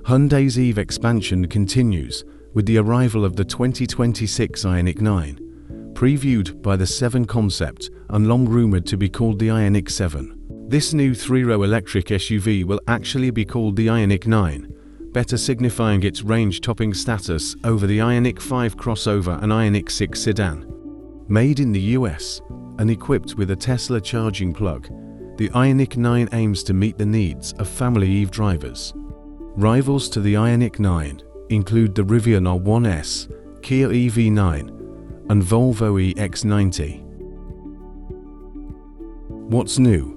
Hyundai's EV expansion continues with the arrival of the 2026 Ioniq 9, previewed by the 7 concept and long rumored to be called the Ioniq 7. This new 3-row electric SUV will actually be called the Ioniq 9, better signifying its range-topping status over the Ioniq 5 crossover and Ioniq 6 sedan. Made in the US and equipped with a Tesla charging plug, the Ioniq 9 aims to meet the needs of family EV drivers. Rivals to the Ioniq 9 include the Rivian R1S, Kia EV9, and Volvo EX90. What's new?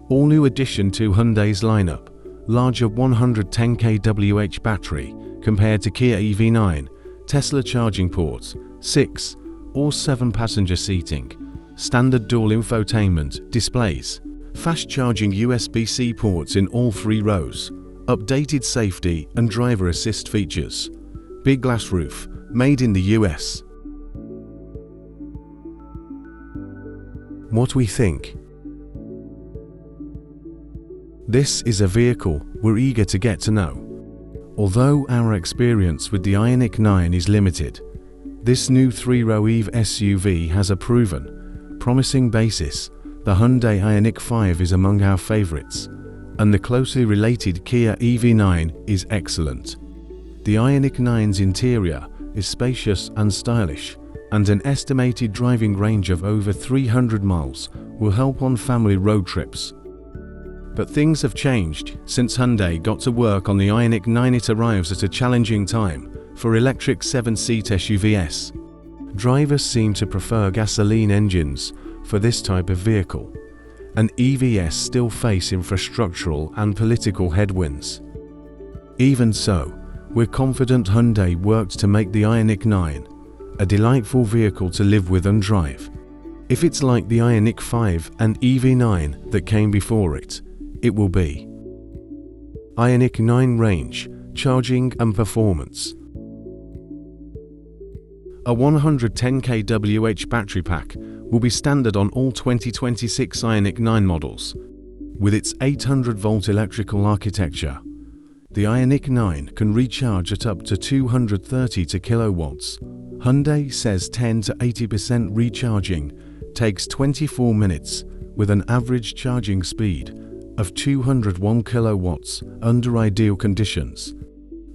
All new addition to Hyundai's lineup, larger 110 kWh battery compared to Kia EV9, Tesla charging ports, 6 or 7 passenger seating, standard dual infotainment displays, fast charging USB-C ports in all 3 rows, updated safety and driver assist features, big glass roof, made in the US. What we think? This is a vehicle we're eager to get to know. Although our experience with the Ioniq 9 is limited, this new 3-row EV SUV has a proven, promising basis. The Hyundai Ioniq 5 is among our favorites, and the closely related Kia EV9 is excellent. The Ioniq 9's interior is spacious and stylish, and an estimated driving range of over 300 miles will help on family road trips. But things have changed since Hyundai got to work on the Ioniq 9. It arrives at a challenging time for electric 7-seat SUVs. Drivers seem to prefer gasoline engines for this type of vehicle, and EVs still face infrastructural and political headwinds. Even so, we're confident Hyundai worked to make the Ioniq 9 a delightful vehicle to live with and drive. If it's like the Ioniq 5 and EV9 that came before it, it will be. Ioniq 9 range, charging and performance. A 110 kWh battery pack will be standard on all 2026 Ioniq 9 models. With its 800-volt electrical architecture, the Ioniq 9 can recharge at up to 230 kilowatts. Hyundai says 10 to 80% recharging takes 24 minutes with an average charging speed of 201 kilowatts under ideal conditions.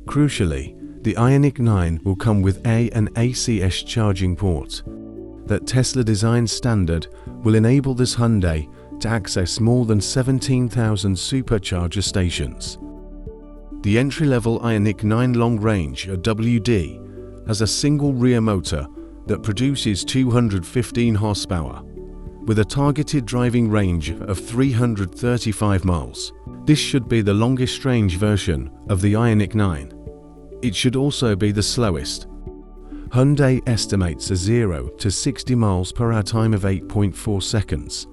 Crucially, the Ioniq 9 will come with A and ACS charging port. That Tesla design standard will enable this Hyundai to access more than 17,000 supercharger stations. The entry-level Ioniq 9 long range, or WD, has a single rear motor that produces 215 horsepower, with a targeted driving range of 335 miles. This should be the longest range version of the Ioniq 9. It should also be the slowest. Hyundai estimates a 0 to 60 miles per hour time of 8.4 seconds.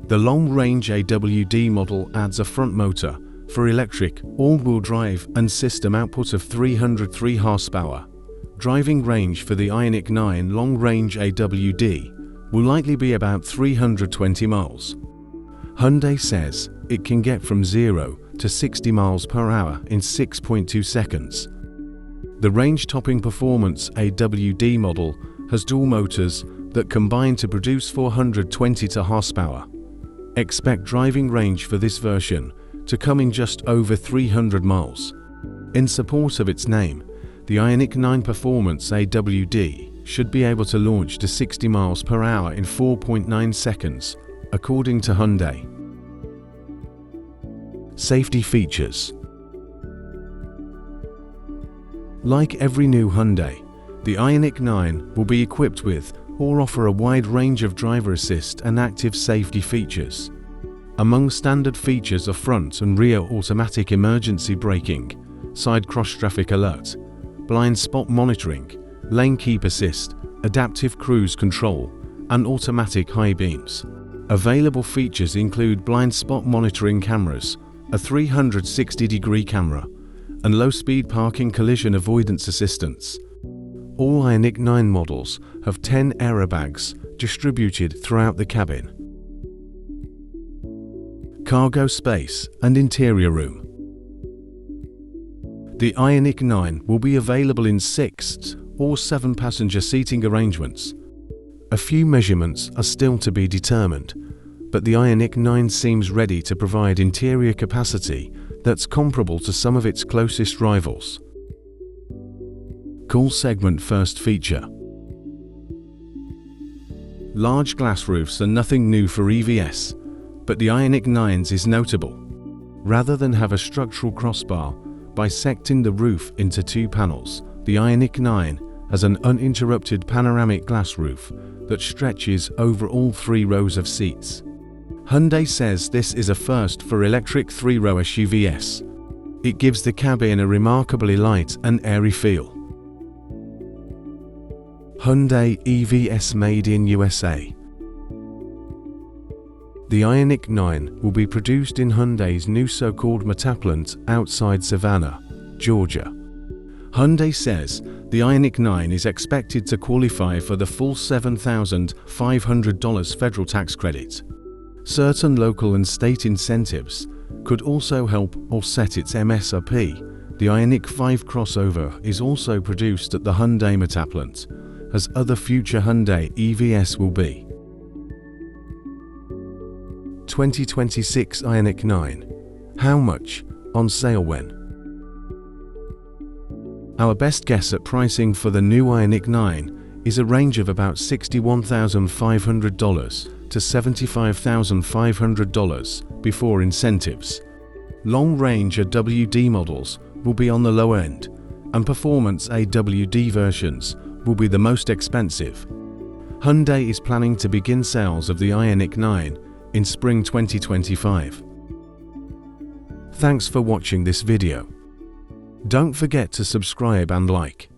The long-range AWD model adds a front motor for electric, all-wheel drive and system output of 303 horsepower. Driving range for the Ioniq 9 long-range AWD will likely be about 320 miles. Hyundai says it can get from 0 to 60 miles per hour in 6.2 seconds. The range-topping performance AWD model has dual motors that combine to produce 420 horsepower. Expect driving range for this version to come in just over 300 miles. In support of its name, the Ioniq 9 Performance AWD should be able to launch to 60 miles per hour in 4.9 seconds, according to Hyundai. Safety features. Like every new Hyundai, the Ioniq 9 will be equipped with or offer a wide range of driver assist and active safety features. Among standard features are front and rear automatic emergency braking, side cross-traffic alert, blind spot monitoring, lane keep assist, adaptive cruise control, and automatic high beams. Available features include blind spot monitoring cameras, a 360-degree camera, and low-speed parking collision avoidance assistance. All Ioniq 9 models have 10 airbags distributed throughout the cabin. cargo space and interior room. The Ioniq 9 will be available in 6 or 7 passenger seating arrangements. A few measurements are still to be determined, but the Ioniq 9 seems ready to provide interior capacity that's comparable to some of its closest rivals. Cool segment first feature. Large glass roofs are nothing new for EVs, but the Ioniq 9's is notable. Rather than have a structural crossbar bisecting the roof into 2 panels, the Ioniq 9 has an uninterrupted panoramic glass roof that stretches over all 3 rows of seats. Hyundai says this is a first for electric 3-row SUVs. It gives the cabin a remarkably light and airy feel. Hyundai EVs made in USA. The Ioniq 9 will be produced in Hyundai's new so-called Mata plant outside Savannah, Georgia. Hyundai says the Ioniq 9 is expected to qualify for the full $7,500 federal tax credit. Certain local and state incentives could also help offset its MSRP. The Ioniq 5 crossover is also produced at the Hyundai Mata plant, as other future Hyundai EVs will be. 2026 Ioniq 9. How much? On sale when? Our best guess at pricing for the new Ioniq 9 is a range of about $61,500 to $75,500 before incentives. Long-range AWD models will be on the low end, and performance AWD versions will be the most expensive. Hyundai is planning to begin sales of the Ioniq 9 in spring 2025. Thanks for watching this video. Don't forget to subscribe and like.